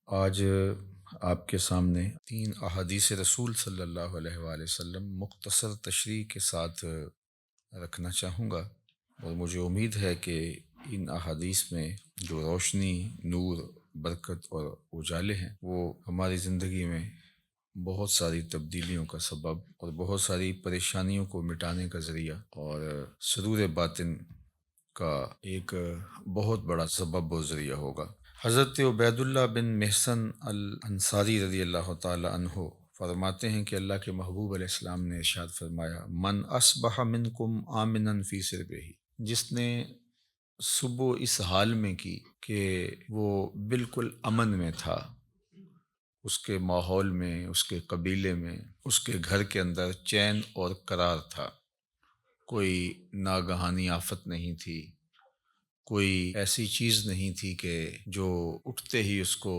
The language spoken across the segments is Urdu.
آج آپ کے سامنے 3 احادیث رسول صلی اللہ علیہ وآلہ وسلم مختصر تشریح کے ساتھ رکھنا چاہوں گا، اور مجھے امید ہے کہ ان احادیث میں جو روشنی، نور، برکت اور اجالے ہیں وہ ہماری زندگی میں بہت ساری تبدیلیوں کا سبب اور بہت ساری پریشانیوں کو مٹانے کا ذریعہ اور سرور باطن کا ایک بہت بڑا سبب و ذریعہ ہوگا۔ حضرت عبید اللہ بن محسن الانصاری رضی اللہ تعالی عنہ فرماتے ہیں کہ اللہ کے محبوب علیہ السلام نے ارشاد فرمایا، من اصبح منکم آمنا فی سربہ، جس نے صبح اس حال میں کی کہ وہ بالکل امن میں تھا، اس کے ماحول میں، اس کے قبیلے میں، اس کے گھر کے اندر چین اور قرار تھا، کوئی ناگہانی آفت نہیں تھی، کوئی ایسی چیز نہیں تھی کہ جو اٹھتے ہی اس کو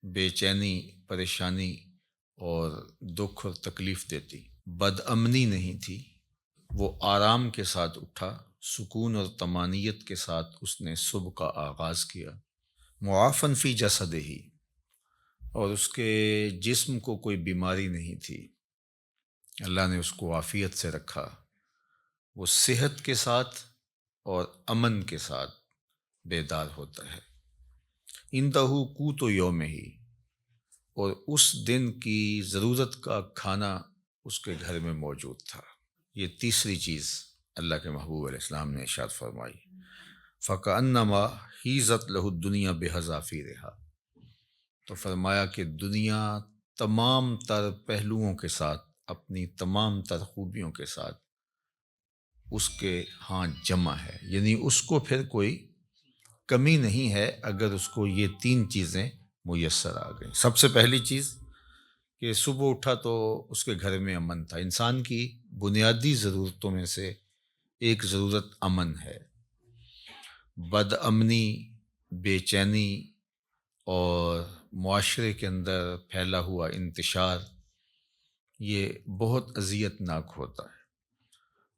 بے چینی، پریشانی اور دکھ اور تکلیف دیتی، بد امنی نہیں تھی۔ وہ آرام کے ساتھ اٹھا، سکون اور طمانیت کے ساتھ اس نے صبح کا آغاز کیا، معافن فی جسدہ ہی، اور اس کے جسم کو کوئی بیماری نہیں تھی، اللہ نے اس کو عافیت سے رکھا، وہ صحت کے ساتھ اور امن کے ساتھ بیدار ہوتا ہے۔ اندہ قوت یوم ہی، اور اس دن کی ضرورت کا کھانا اس کے گھر میں موجود تھا۔ یہ تیسری چیز اللہ کے محبوب علیہ السلام نے ارشاد فرمائی، فَكَأَنَّمَا حِيزَتْ لَهُ الدُّنْيَا بِحَذَافِيرِهَا، تو فرمایا کہ دنیا تمام تر پہلوؤں کے ساتھ، اپنی تمام تر خوبیوں کے ساتھ اس کے ہاں جمع ہے، یعنی اس کو پھر کوئی کمی نہیں ہے اگر اس کو یہ 3 چیزیں میسر آ گئیں۔ سب سے پہلی چیز کہ صبح اٹھا تو اس کے گھر میں امن تھا۔ انسان کی بنیادی ضرورتوں میں سے ایک ضرورت امن ہے۔ بد امنی، بے چینی اور معاشرے کے اندر پھیلا ہوا انتشار، یہ بہت اذیت ناک ہوتا ہے،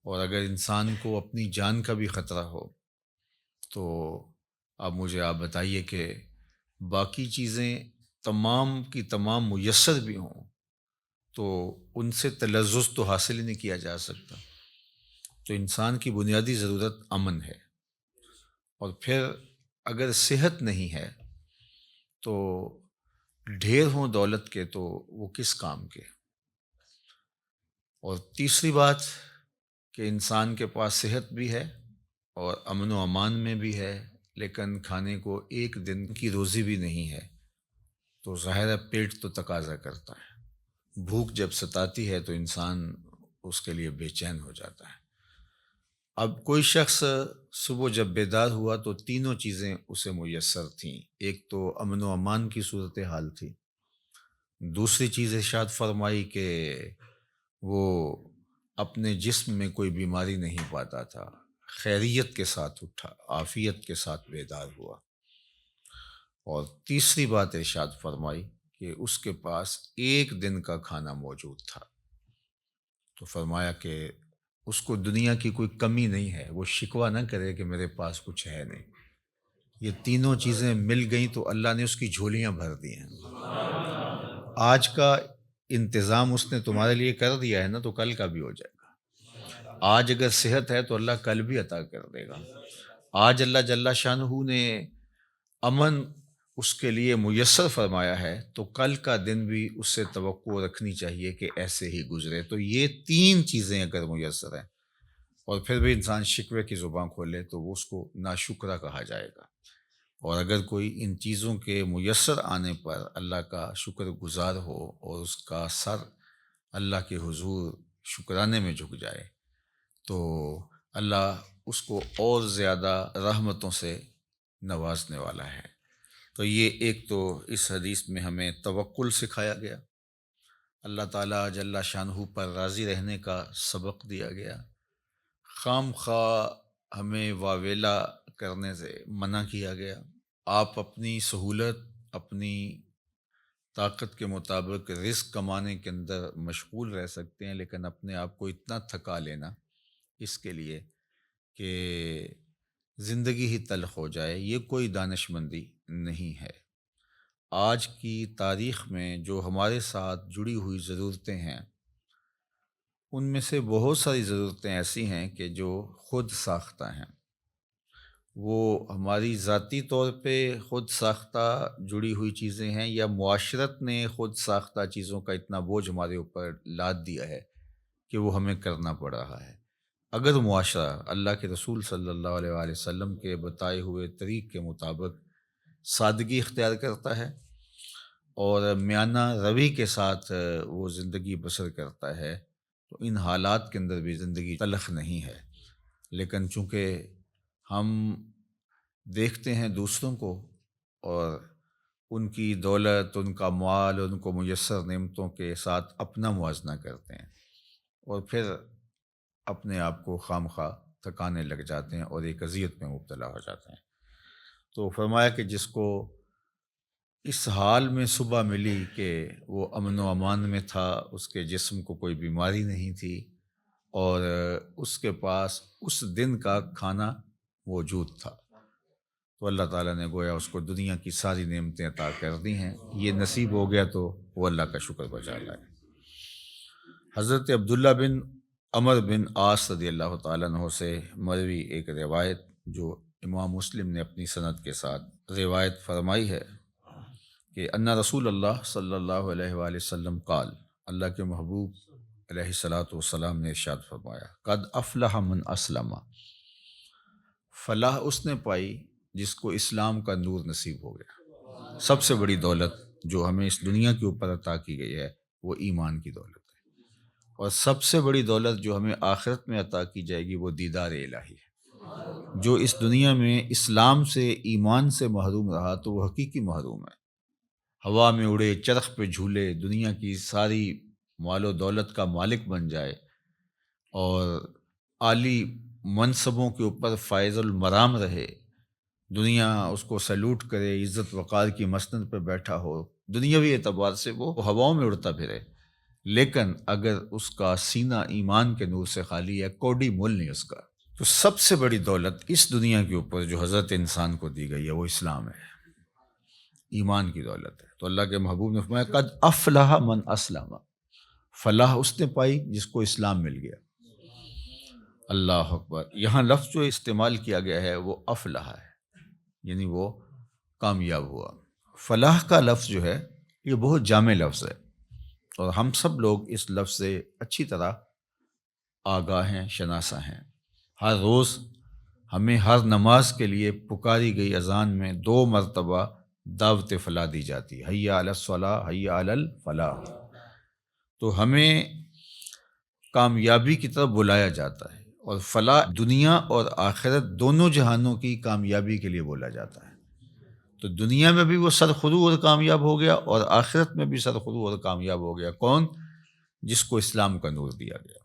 اور اگر انسان کو اپنی جان کا بھی خطرہ ہو تو اب مجھے آپ بتائیے کہ باقی چیزیں تمام کی تمام میسر بھی ہوں تو ان سے تلذذ تو حاصل ہی نہیں کیا جا سکتا۔ تو انسان کی بنیادی ضرورت امن ہے، اور پھر اگر صحت نہیں ہے تو ڈھیر ہوں دولت کے تو وہ کس کام کے۔ اور تیسری بات کہ انسان کے پاس صحت بھی ہے اور امن و امان میں بھی ہے، لیکن کھانے کو ایک دن کی روزی بھی نہیں ہے، تو ظاہر ہے پیٹ تو تقاضا کرتا ہے۔ بھوک جب ستاتی ہے تو انسان اس کے لیے بے چین ہو جاتا ہے۔ اب کوئی شخص صبح جب بیدار ہوا تو تینوں چیزیں اسے میسر تھیں۔ ایک تو امن و امان کی صورتحال تھی، دوسری چیز ارشاد فرمائی کہ وہ اپنے جسم میں کوئی بیماری نہیں پاتا تھا، خیریت کے ساتھ اٹھا، عافیت کے ساتھ بیدار ہوا، اور تیسری بات ارشاد فرمائی کہ اس کے پاس ایک دن کا کھانا موجود تھا۔ تو فرمایا کہ اس کو دنیا کی کوئی کمی نہیں ہے، وہ شکوہ نہ کرے کہ میرے پاس کچھ ہے نہیں۔ یہ تینوں چیزیں مل گئیں تو اللہ نے اس کی جھولیاں بھر دی ہیں۔ آج کا انتظام اس نے تمہارے لیے کر دیا ہے نا، تو کل کا بھی ہو جائے گا۔ آج اگر صحت ہے تو اللہ کل بھی عطا کر دے گا۔ آج اللہ جل شانہ نے امن اس کے لیے میسر فرمایا ہے تو کل کا دن بھی اس سے توقع رکھنی چاہیے کہ ایسے ہی گزرے۔ تو یہ 3 چیزیں اگر میسر ہیں اور پھر بھی انسان شکوے کی زبان کھولے تو وہ اس کو ناشکرہ کہا جائے گا، اور اگر کوئی ان چیزوں کے میسر آنے پر اللہ کا شکر گزار ہو اور اس کا سر اللہ کے حضور شکرانے میں جھک جائے تو اللہ اس کو اور زیادہ رحمتوں سے نوازنے والا ہے۔ تو یہ ایک تو اس حدیث میں ہمیں توکل سکھایا گیا، اللہ تعالیٰ جل شانہ پر راضی رہنے کا سبق دیا گیا، خام خواہ ہمیں واویلا کرنے سے منع کیا گیا۔ آپ اپنی سہولت، اپنی طاقت کے مطابق رزق کمانے کے اندر مشغول رہ سکتے ہیں، لیکن اپنے آپ کو اتنا تھکا لینا اس کے لیے کہ زندگی ہی تلخ ہو جائے، یہ کوئی دانش مندی نہیں ہے۔ آج کی تاریخ میں جو ہمارے ساتھ جڑی ہوئی ضرورتیں ہیں، ان میں سے بہت ساری ضرورتیں ایسی ہیں کہ جو خود ساختہ ہیں۔ وہ ہماری ذاتی طور پہ خود ساختہ جڑی ہوئی چیزیں ہیں، یا معاشرت نے خود ساختہ چیزوں کا اتنا بوجھ ہمارے اوپر لاد دیا ہے کہ وہ ہمیں کرنا پڑ رہا ہے۔ اگر معاشرہ اللہ کے رسول صلی اللہ علیہ وآلہ وسلم کے بتائے ہوئے طریق کے مطابق سادگی اختیار کرتا ہے اور میانہ روی کے ساتھ وہ زندگی بسر کرتا ہے، تو ان حالات کے اندر بھی زندگی تلخ نہیں ہے۔ لیکن چونکہ ہم دیکھتے ہیں دوسروں کو اور ان کی دولت، ان کا مال، ان کو میسر نعمتوں کے ساتھ اپنا موازنہ کرتے ہیں، اور پھر اپنے آپ کو خام خواہ تھکانے لگ جاتے ہیں اور ایک اذیت میں مبتلا ہو جاتے ہیں۔ تو فرمایا کہ جس کو اس حال میں صبح ملی کہ وہ امن و امان میں تھا، اس کے جسم کو کوئی بیماری نہیں تھی، اور اس کے پاس اس دن کا کھانا موجود تھا، تو اللہ تعالیٰ نے گویا اس کو دنیا کی ساری نعمتیں عطا کر دی ہیں۔ یہ نصیب ہو گیا تو وہ اللہ کا شکر بجا لائے۔ حضرت عبداللہ بن عمر بن عاص رضی اللہ تعالیٰ عنہ سے مروی ایک روایت جو امام مسلم نے اپنی سند کے ساتھ روایت فرمائی ہے کہ ان رسول اللہ صلی اللہ علیہ وآلہ وسلم قال، اللہ کے محبوب علیہ الصلاۃ والسلام نے ارشاد فرمایا، قد افلح من اسلم، فلاح اس نے پائی جس کو اسلام کا نور نصیب ہو گیا۔ سب سے بڑی دولت جو ہمیں اس دنیا کے اوپر عطا کی گئی ہے وہ ایمان کی دولت ہے، اور سب سے بڑی دولت جو ہمیں آخرت میں عطا کی جائے گی وہ دیدار الہی ہے۔ جو اس دنیا میں اسلام سے، ایمان سے محروم رہا تو وہ حقیقی محروم ہے۔ ہوا میں اڑے، چرخ پہ جھولے، دنیا کی ساری مال و دولت کا مالک بن جائے اور عالی منصبوں کے اوپر فائز المرام رہے، دنیا اس کو سیلوٹ کرے، عزت وقار کی مسند پہ بیٹھا ہو، دنیاوی اعتبار سے وہ ہواؤں میں اڑتا پھرے، لیکن اگر اس کا سینہ ایمان کے نور سے خالی ہے، کوڑی مول نہیں اس کا، تو سب سے بڑی دولت اس دنیا کے اوپر جو حضرت انسان کو دی گئی ہے وہ اسلام ہے، ایمان کی دولت ہے۔ تو اللہ کے محبوب نے فرمایا قد افلح من اسلم، فلاح اس نے پائی جس کو اسلام مل گیا۔ اللہ اکبر۔ یہاں لفظ جو استعمال کیا گیا ہے وہ افلح ہے، یعنی وہ کامیاب ہوا۔ فلاح کا لفظ جو ہے یہ بہت جامع لفظ ہے، اور ہم سب لوگ اس لفظ سے اچھی طرح آگاہ ہیں، شناسا ہیں۔ ہر روز ہمیں ہر نماز کے لیے پکاری گئی اذان میں 2 مرتبہ دعوت فلاح دی جاتی ہے، حی علی الصلاح، حی علی الفلاح۔ تو ہمیں کامیابی کی طرف بلایا جاتا ہے، اور فلاح دنیا اور آخرت دونوں جہانوں کی کامیابی کے لیے بولا جاتا ہے۔ تو دنیا میں بھی وہ سرخرو اور کامیاب ہو گیا، اور آخرت میں بھی سرخرو اور کامیاب ہو گیا۔ کون؟ جس کو اسلام کا نور دیا گیا۔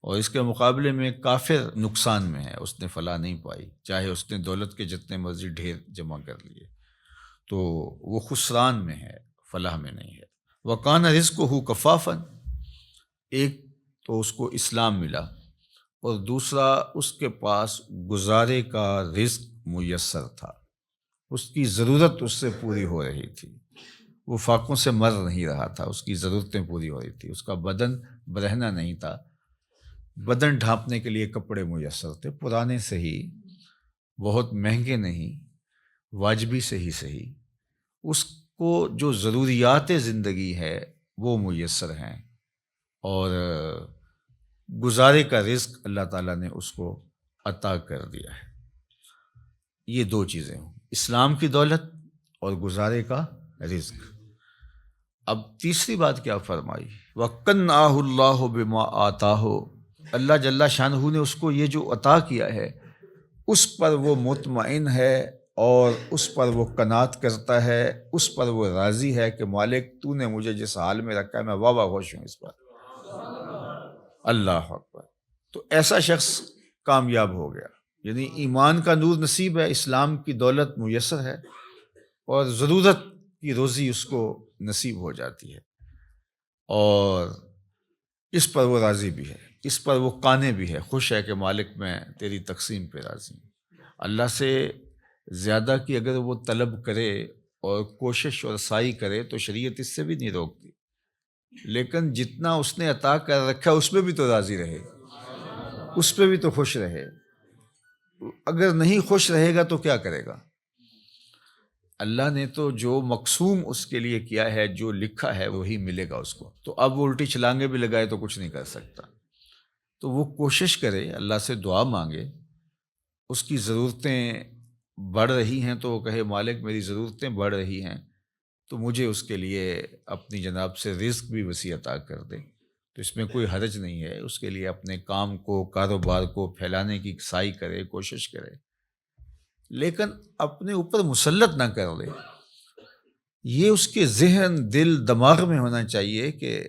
اور اس کے مقابلے میں کافر نقصان میں ہے، اس نے فلاح نہیں پائی، چاہے اس نے دولت کے جتنے مرضی ڈھیر جمع کر لیے، تو وہ خسران میں ہے، فلاح میں نہیں ہے۔ وَقَانَ رِزْقُهُ كَفَافًا، ایک تو اس کو اسلام ملا، اور دوسرا اس کے پاس گزارے کا رزق میسر تھا، اس کی ضرورت اس سے پوری ہو رہی تھی، وہ فاقوں سے مر نہیں رہا تھا، اس کی ضرورتیں پوری ہو رہی تھی، اس کا بدن برہنہ نہیں تھا، بدن ڈھانپنے کے لیے کپڑے میسر تھے، پرانے سے ہی، بہت مہنگے نہیں، واجبی سے ہی صحیح، اس کو جو ضروریات زندگی ہے وہ میسر ہیں، اور گزارے کا رزق اللہ تعالیٰ نے اس کو عطا کر دیا ہے۔ یہ 2 چیزیں ہوں، اسلام کی دولت اور گزارے کا رزق۔ اب تیسری بات کیا فرمائی؟ وَقَنَّعَهُ اللَّهُ بِمَا آتَاهُ، اللہ جل شانہ نے اس کو یہ جو عطا کیا ہے اس پر وہ مطمئن ہے، اور اس پر وہ قناعت کرتا ہے، اس پر وہ راضی ہے کہ مالک تو نے مجھے جس حال میں رکھا ہے میں واہ واہ خوش ہوں اس پر۔ اللہ اکبر۔ تو ایسا شخص کامیاب ہو گیا، یعنی ایمان کا نور نصیب ہے، اسلام کی دولت میسر ہے، اور ضرورت کی روزی اس کو نصیب ہو جاتی ہے، اور اس پر وہ راضی بھی ہے، اس پر وہ قانع بھی ہے، خوش ہے کہ مالک میں تیری تقسیم پہ راضی ہوں۔ اللہ سے زیادہ کی اگر وہ طلب کرے اور کوشش اور سعی کرے تو شریعت اس سے بھی نہیں روکتی، لیکن جتنا اس نے عطا کر رکھا اس پہ بھی تو راضی رہے، اس پہ بھی تو خوش رہے۔ اگر نہیں خوش رہے گا تو کیا کرے گا؟ اللہ نے تو جو مقسوم اس کے لیے کیا ہے، جو لکھا ہے وہی ملے گا اس کو، تو اب وہ الٹی چھلانگے بھی لگائے تو کچھ نہیں کر سکتا۔ تو وہ کوشش کرے، اللہ سے دعا مانگے، اس کی ضرورتیں بڑھ رہی ہیں تو وہ کہے مالک میری ضرورتیں بڑھ رہی ہیں تو مجھے اس کے لیے اپنی جناب سے رزق بھی وسیع عطا کر دے، تو اس میں کوئی حرج نہیں ہے۔ اس کے لیے اپنے کام کو، کاروبار کو پھیلانے کی سعی کرے، کوشش کرے، لیکن اپنے اوپر مسلط نہ کر لے۔ یہ اس کے ذہن، دل، دماغ میں ہونا چاہیے کہ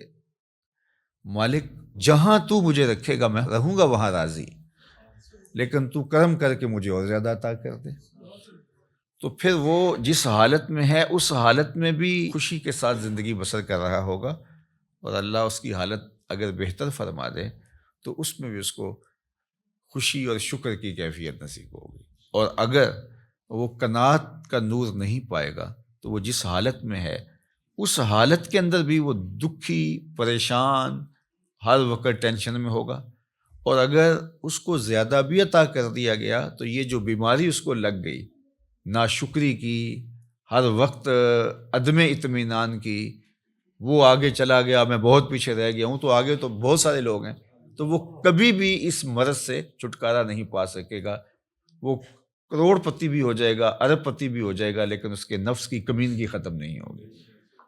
مالک جہاں تو مجھے رکھے گا میں رہوں گا وہاں راضی، لیکن تو کرم کر کے مجھے اور زیادہ عطا کر دے۔ تو پھر وہ جس حالت میں ہے اس حالت میں بھی خوشی کے ساتھ زندگی بسر کر رہا ہوگا، اور اللہ اس کی حالت اگر بہتر فرما دے تو اس میں بھی اس کو خوشی اور شکر کی کیفیت نصیب ہوگی۔ اور اگر وہ قناعت کا نور نہیں پائے گا تو وہ جس حالت میں ہے اس حالت کے اندر بھی وہ دکھی، پریشان، ہر وقت ٹینشن میں ہوگا۔ اور اگر اس کو زیادہ بھی عطا کر دیا گیا تو یہ جو بیماری اس کو لگ گئی، ناشکری کی، ہر وقت عدم اطمینان کی، وہ آگے چلا گیا، میں بہت پیچھے رہ گیا ہوں، تو آگے تو بہت سارے لوگ ہیں، تو وہ کبھی بھی اس مرض سے چھٹکارا نہیں پا سکے گا۔ وہ کروڑ پتی بھی ہو جائے گا، ارب پتی بھی ہو جائے گا، لیکن اس کے نفس کی کمینگی ختم نہیں ہوگی۔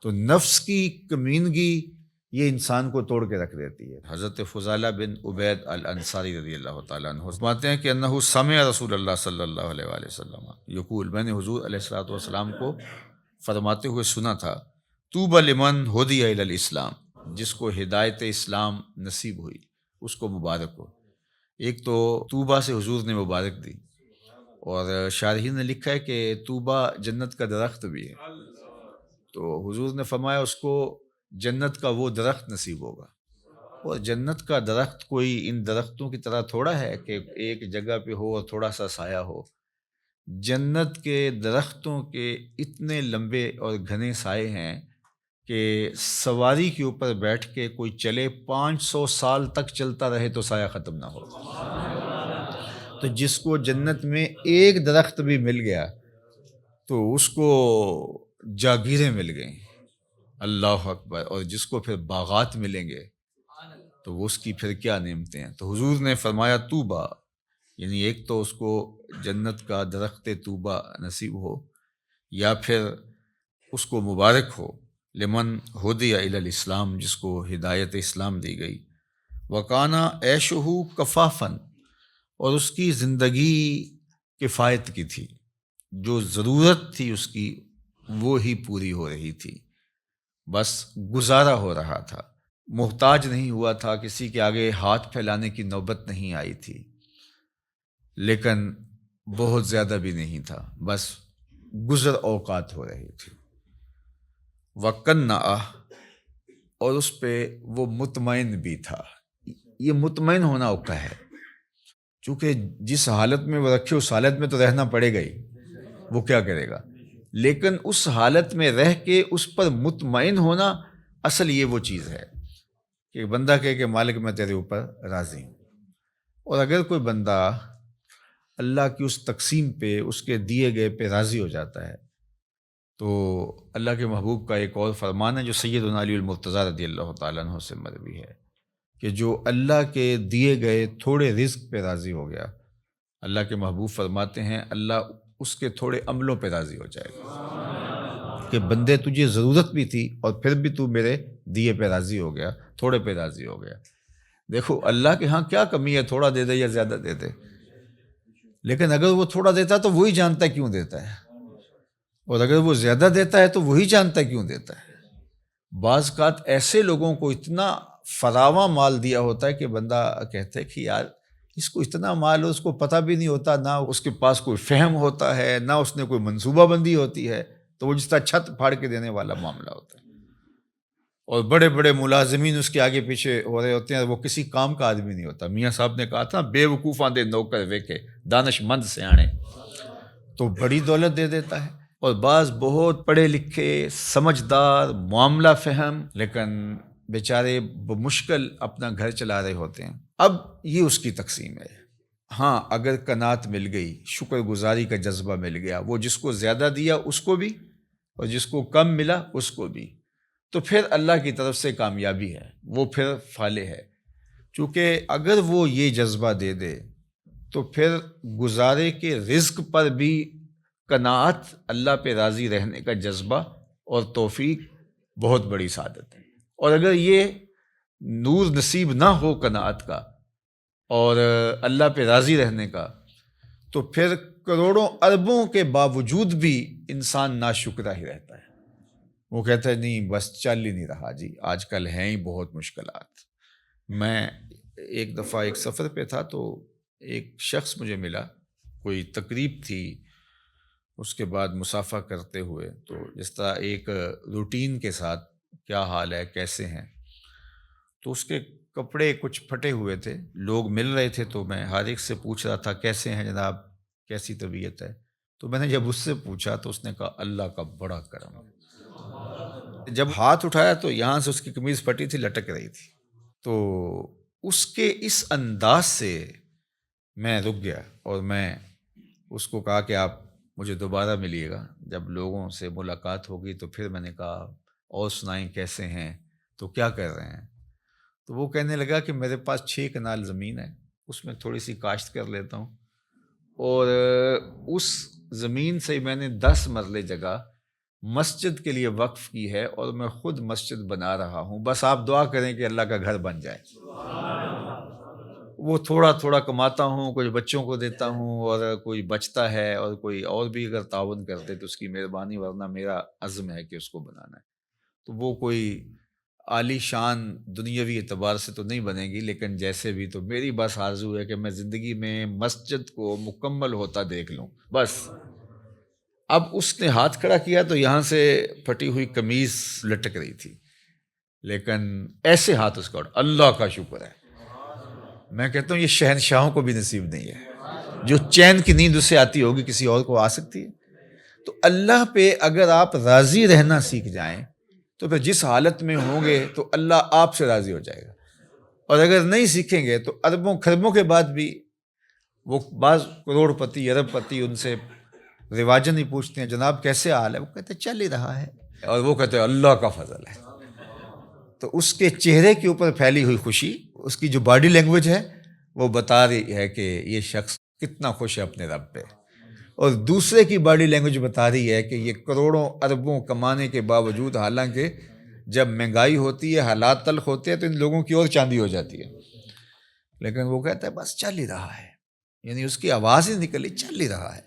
تو نفس کی کمینگی یہ انسان کو توڑ کے رکھ دیتی ہے۔ حضرت فضالہ بن عبید الانصاری رضی اللہ تعالیٰ عنہ فرماتے ہیں کہ انہ سمع رسول اللہ صلی اللہ علیہ وآلہ وسلم یقول، میں نے حضور علیہ الصلوۃ والسلام کو فرماتے ہوئے سنا تھا، طوبی لمن ہدی الی الاسلام، جس کو ہدایت اسلام نصیب ہوئی اس کو مبارک ہو۔ ایک تو طوبہ سے حضور نے مبارک دی، اور شارحین نے لکھا ہے کہ طوبہ جنت کا درخت بھی ہے، تو حضور نے فرمایا اس کو جنت کا وہ درخت نصیب ہوگا۔ اور جنت کا درخت کوئی ان درختوں کی طرح تھوڑا ہے کہ ایک جگہ پہ ہو اور تھوڑا سا سایہ ہو۔ جنت کے درختوں کے اتنے لمبے اور گھنے سائے ہیں کہ سواری کے اوپر بیٹھ کے کوئی چلے 500 سال تک چلتا رہے تو سایہ ختم نہ ہو۔ تو جس کو جنت میں ایک درخت بھی مل گیا تو اس کو جاگیریں مل گئیں، اللہ اکبر، اور جس کو پھر باغات ملیں گے تو وہ اس کی پھر کیا نعمتیں ہیں۔ تو حضور نے فرمایا طوبہ، یعنی ایک تو اس کو جنت کا درخت طوبہ نصیب ہو، یا پھر اس کو مبارک ہو، لمن ہدی الی الاسلام، جس کو ہدایت اسلام دی گئی، وکانا عیشہ کفافن، اور اس کی زندگی کفایت کی تھی، جو ضرورت تھی اس کی وہ ہی پوری ہو رہی تھی، بس گزارا ہو رہا تھا، محتاج نہیں ہوا تھا، کسی کے آگے ہاتھ پھیلانے کی نوبت نہیں آئی تھی، لیکن بہت زیادہ بھی نہیں تھا، بس گزر اوقات ہو رہی تھی۔ وَقَنَّعَ، اور اس پہ وہ مطمئن بھی تھا۔ یہ مطمئن ہونا اوقع ہے، چونکہ جس حالت میں وہ رکھے اس حالت میں تو رہنا پڑے گا ہی، وہ کیا کرے گا، لیکن اس حالت میں رہ کے اس پر مطمئن ہونا، اصل یہ وہ چیز ہے کہ بندہ کہے کہ مالک میں تیرے اوپر راضی ہوں۔ اور اگر کوئی بندہ اللہ کی اس تقسیم پہ، اس کے دیے گئے پہ راضی ہو جاتا ہے تو اللہ کے محبوب کا ایک اور فرمان ہے جو سیدنا علی المرتضیٰ رضی اللہ تعالیٰ عنہ سے مروی ہے کہ جو اللہ کے دیے گئے تھوڑے رزق پہ راضی ہو گیا، اللہ کے محبوب فرماتے ہیں اللہ اس کے تھوڑے عملوں پہ راضی ہو جائے گا، کہ بندے تجھے ضرورت بھی تھی اور پھر بھی تو میرے دیے پہ راضی ہو گیا، تھوڑے پہ راضی ہو گیا۔ دیکھو اللہ کے ہاں کیا کمی ہے، تھوڑا دے دے یا زیادہ دے دے، لیکن اگر وہ تھوڑا دیتا ہے تو وہی جانتا ہے کیوں دیتا ہے، اور اگر وہ زیادہ دیتا ہے تو وہی جانتا ہے کیوں دیتا ہے۔ بعض اوقات ایسے لوگوں کو اتنا فراواں مال دیا ہوتا ہے کہ بندہ کہتا ہے کہ یار اس کو اتنا مال ہو، اس کو پتہ بھی نہیں ہوتا، نہ اس کے پاس کوئی فہم ہوتا ہے، نہ اس نے کوئی منصوبہ بندی ہوتی ہے، تو وہ جس طرح چھت پھاڑ کے دینے والا معاملہ ہوتا ہے، اور بڑے بڑے ملازمین اس کے آگے پیچھے ہو رہے ہوتے ہیں، وہ کسی کام کا آدمی نہیں ہوتا۔ میاں صاحب نے کہا تھا بے وقوفاں دے نوکر ویکھے، دانش مند سیانے، تو بڑی دولت دے دیتا ہے، اور بعض بہت پڑھے لکھے سمجھدار معاملہ فہم لیکن بیچارے بمشکل اپنا گھر چلا رہے ہوتے ہیں۔ اب یہ اس کی تقسیم ہے۔ ہاں اگر قناعت مل گئی، شکر گزاری کا جذبہ مل گیا، وہ جس کو زیادہ دیا اس کو بھی اور جس کو کم ملا اس کو بھی، تو پھر اللہ کی طرف سے کامیابی ہے، وہ پھر فالح ہے۔ چونکہ اگر وہ یہ جذبہ دے دے تو پھر گزارے کے رزق پر بھی قناعت، اللہ پہ راضی رہنے کا جذبہ اور توفیق بہت بڑی سعادت ہے۔ اور اگر یہ نور نصیب نہ ہو قناعت کا اور اللہ پہ راضی رہنے کا، تو پھر کروڑوں اربوں کے باوجود بھی انسان ناشکرا ہی رہتا ہے۔ وہ کہتا ہے نہیں بس چل ہی نہیں رہا جی، آج کل ہیں ہی بہت مشکلات۔ میں ایک دفعہ ایک سفر پہ تھا تو ایک شخص مجھے ملا، کوئی تقریب تھی، اس کے بعد مصافحہ کرتے ہوئے تو جس طرح ایک روٹین کے ساتھ کیا حال ہے کیسے ہیں، تو اس کے کپڑے کچھ پھٹے ہوئے تھے، لوگ مل رہے تھے تو میں ہر ایک سے پوچھ رہا تھا کیسے ہیں جناب، کیسی طبیعت ہے۔ تو میں نے جب اس سے پوچھا تو اس نے کہا اللہ کا بڑا کرم ہے۔ جب ہاتھ اٹھایا تو یہاں سے اس کی قمیض پھٹی تھی، لٹک رہی تھی۔ تو اس کے اس انداز سے میں رک گیا اور میں اس کو کہا کہ آپ مجھے دوبارہ ملیے گا، جب لوگوں سے ملاقات ہوگی تو پھر میں نے کہا اور سنائیں کیسے ہیں، تو کیا کر رہے ہیں؟ تو وہ کہنے لگا کہ میرے پاس 6 کنال زمین ہے، اس میں تھوڑی سی کاشت کر لیتا ہوں، اور اس زمین سے میں نے 10 مرلے جگہ مسجد کے لیے وقف کی ہے اور میں خود مسجد بنا رہا ہوں، بس آپ دعا کریں کہ اللہ کا گھر بن جائے۔ وہ تھوڑا تھوڑا کماتا ہوں، کچھ بچوں کو دیتا ہوں اور کوئی بچتا ہے، اور کوئی اور بھی اگر تعاون کرتے تو اس کی مہربانی، ورنہ میرا عزم ہے کہ اس کو بنانا ہے۔ تو وہ کوئی عالی شان دنیاوی اعتبار سے تو نہیں بنے گی، لیکن جیسے بھی تو میری بس آرزو ہے کہ میں زندگی میں مسجد کو مکمل ہوتا دیکھ لوں بس۔ اب اس نے ہاتھ کھڑا کیا تو یہاں سے پھٹی ہوئی قمیض لٹک رہی تھی، لیکن ایسے ہاتھ اس کا اللہ کا شکر ہے۔ میں کہتا ہوں یہ شہنشاہوں کو بھی نصیب نہیں ہے، جو چین کی نیند اس سے آتی ہوگی کسی اور کو آ سکتی ہے۔ تو اللہ پہ اگر آپ راضی رہنا سیکھ جائیں تو پھر جس حالت میں ہوں گے تو اللہ آپ سے راضی ہو جائے گا، اور اگر نہیں سیکھیں گے تو اربوں خربوں کے بعد بھی وہ بعض کروڑ پتی ارب پتی ان سے رواجن ہی پوچھتے ہیں جناب کیسے حال ہے، وہ کہتے ہیں چل ہی رہا ہے، اور وہ کہتے ہیں اللہ کا فضل ہے۔ تو اس کے چہرے کے اوپر پھیلی ہوئی خوشی، اس کی جو باڈی لینگویج ہے وہ بتا رہی ہے کہ یہ شخص کتنا خوش ہے اپنے رب پہ، اور دوسرے کی باڈی لینگویج بتا رہی ہے کہ یہ کروڑوں اربوں کمانے کے باوجود، حالانکہ جب مہنگائی ہوتی ہے حالات تلخ ہوتے ہیں تو ان لوگوں کی اور چاندی ہو جاتی ہے، لیکن وہ کہتا ہے بس چل ہی رہا ہے، یعنی اس کی آواز ہی نکلی چل ہی رہا ہے۔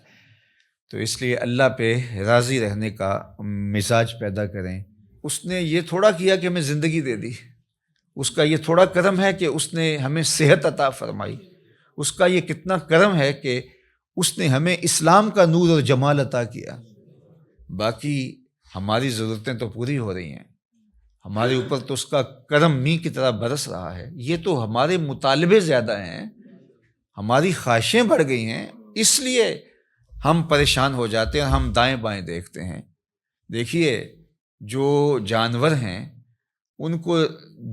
تو اس لیے اللہ پہ راضی رہنے کا مزاج پیدا کریں۔ اس نے یہ تھوڑا کیا کہ ہمیں زندگی دے دی، اس کا یہ تھوڑا کرم ہے کہ اس نے ہمیں صحت عطا فرمائی، اس کا یہ کتنا کرم ہے کہ اس نے ہمیں اسلام کا نور اور جمال عطا کیا۔ باقی ہماری ضرورتیں تو پوری ہو رہی ہیں، ہمارے اوپر تو اس کا کرم می کی طرح برس رہا ہے، یہ تو ہمارے مطالبے زیادہ ہیں، ہماری خواہشیں بڑھ گئی ہیں، اس لیے ہم پریشان ہو جاتے ہیں، ہم دائیں بائیں دیکھتے ہیں۔ دیکھیے جو جانور ہیں ان کو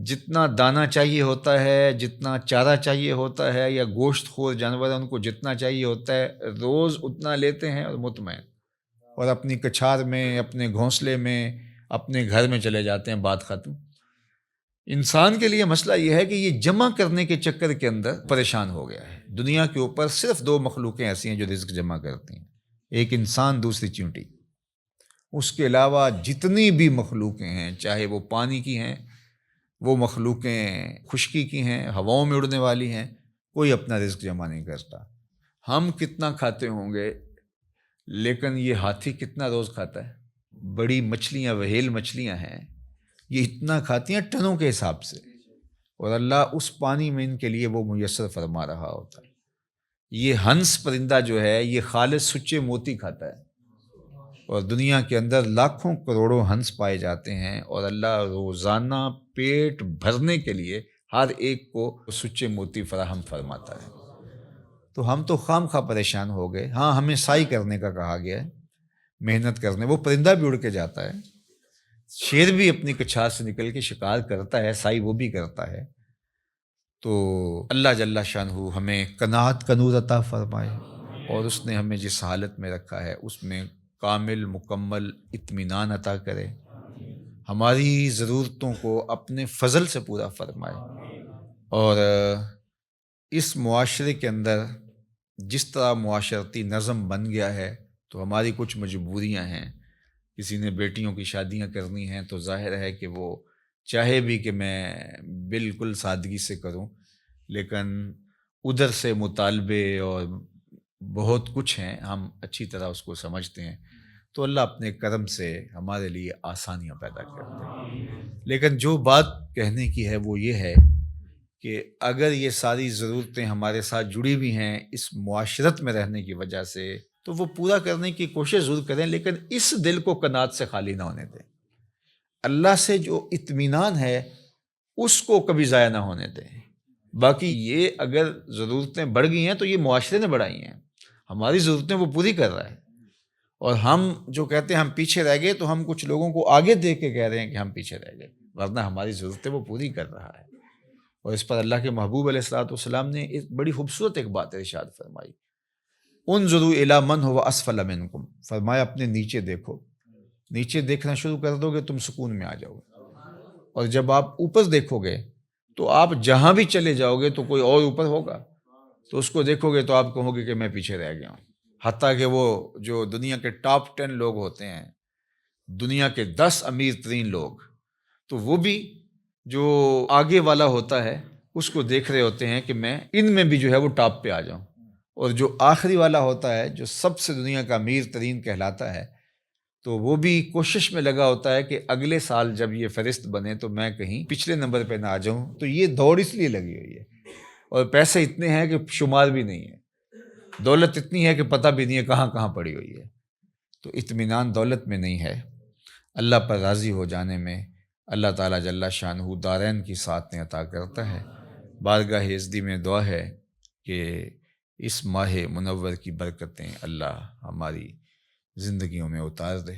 جتنا دانہ چاہیے ہوتا ہے، جتنا چارہ چاہیے ہوتا ہے، یا گوشت خور جانور ہیں ان کو جتنا چاہیے ہوتا ہے روز اتنا لیتے ہیں اور مطمئن، اور اپنی کچھار میں، اپنے گھونسلے میں، اپنے گھر میں چلے جاتے ہیں، بات ختم۔ انسان کے لیے مسئلہ یہ ہے کہ یہ جمع کرنے کے چکر کے اندر پریشان ہو گیا ہے۔ دنیا کے اوپر صرف 2 مخلوقیں ایسی ہیں جو رزق جمع کرتی ہیں، ایک انسان، دوسری چیونٹی۔ اس کے علاوہ جتنی بھی مخلوقیں ہیں، چاہے وہ پانی کی ہیں، وہ مخلوقیں خشکی کی ہیں، ہواؤں میں اڑنے والی ہیں، کوئی اپنا رزق جمع نہیں کرتا۔ ہم کتنا کھاتے ہوں گے، لیکن یہ ہاتھی کتنا روز کھاتا ہے؟ بڑی مچھلیاں، وہیل مچھلیاں ہیں، یہ اتنا کھاتی ہیں ٹنوں کے حساب سے، اور اللہ اس پانی میں ان کے لیے وہ میسر فرما رہا ہوتا ہے۔ یہ ہنس پرندہ جو ہے یہ خالص سچے موتی کھاتا ہے، اور دنیا کے اندر لاکھوں کروڑوں ہنس پائے جاتے ہیں، اور اللہ روزانہ پیٹ بھرنے کے لیے ہر ایک کو سچے موتی فراہم فرماتا ہے۔ تو ہم تو خام خواہ پریشان ہو گئے۔ ہاں ہمیں سعی کرنے کا کہا گیا ہے، محنت کرنے، وہ پرندہ بھی اڑ کے جاتا ہے، شیر بھی اپنی کچھار سے نکل کے شکار کرتا ہے، سائی وہ بھی کرتا ہے۔ تو اللہ جل شانہ ہمیں قناعت کا نور عطا فرمائے، اور اس نے ہمیں جس حالت میں رکھا ہے اس میں کامل مکمل اطمینان عطا کرے، ہماری ضرورتوں کو اپنے فضل سے پورا فرمائے، اور اس معاشرے کے اندر جس طرح معاشرتی نظم بن گیا ہے تو ہماری کچھ مجبوریاں ہیں، کسی نے بیٹیوں کی شادیاں کرنی ہیں تو ظاہر ہے کہ وہ چاہے بھی کہ میں بالکل سادگی سے کروں، لیکن ادھر سے مطالبے اور بہت کچھ ہیں، ہم اچھی طرح اس کو سمجھتے ہیں، تو اللہ اپنے کرم سے ہمارے لیے آسانیاں پیدا کرتے ہیں۔ لیکن جو بات کہنے کی ہے وہ یہ ہے کہ اگر یہ ساری ضرورتیں ہمارے ساتھ جڑی ہوئی ہیں اس معاشرت میں رہنے کی وجہ سے، تو وہ پورا کرنے کی کوشش ضرور کریں، لیکن اس دل کو قناعت سے خالی نہ ہونے دیں۔ اللہ سے جو اطمینان ہے اس کو کبھی ضائع نہ ہونے دیں۔ باقی یہ اگر ضرورتیں بڑھ گئی ہیں تو یہ معاشرے نے بڑھائی ہیں، ہماری ضرورتیں وہ پوری کر رہا ہے، اور ہم جو کہتے ہیں ہم پیچھے رہ گئے تو ہم کچھ لوگوں کو آگے دیکھ کے کہہ رہے ہیں کہ ہم پیچھے رہ گئے، ورنہ ہماری ضرورتیں وہ پوری کر رہا ہے۔ اور اس پر اللہ کے محبوب علیہ الصلوۃ والسلام نے ایک بڑی خوبصورت ایک بات ارشاد فرمائی، انظروا الی من هو اسفل منکم، فرمایا اپنے نیچے دیکھو، نیچے دیکھنا شروع کر دو گے تم سکون میں آ جاؤ گے، اور جب آپ اوپر دیکھو گے تو آپ جہاں بھی چلے جاؤ گے تو کوئی اور اوپر ہوگا، تو اس کو دیکھو گے تو آپ کہو گے کہ میں پیچھے رہ گیا ہوں۔ حتیٰ کہ وہ جو دنیا کے ٹاپ 10 لوگ ہوتے ہیں، دنیا کے 10 امیر ترین لوگ، تو وہ بھی جو آگے والا ہوتا ہے اس کو دیکھ رہے ہوتے ہیں کہ میں ان میں بھی جو ہے وہ ٹاپ پہ آ جاؤں، اور جو آخری والا ہوتا ہے جو سب سے دنیا کا امیر ترین کہلاتا ہے، تو وہ بھی کوشش میں لگا ہوتا ہے کہ اگلے سال جب یہ فہرست بنے تو میں کہیں پچھلے نمبر پہ نہ آ جاؤں۔ تو یہ دوڑ اس لیے لگی ہوئی ہے، اور پیسے اتنے ہیں کہ شمار بھی نہیں ہے، دولت اتنی ہے کہ پتہ بھی نہیں ہے کہاں کہاں پڑی ہوئی ہے، تو اطمینان دولت میں نہیں ہے۔ اللہ پر راضی ہو جانے میں اللہ تعالیٰ جل شانہ دارین کی سعادتیں عطا کرتا ہے۔ بارگاہ ازدی میں دعا ہے کہ اس ماہ منور کی برکتیں اللہ ہماری زندگیوں میں اتار دے۔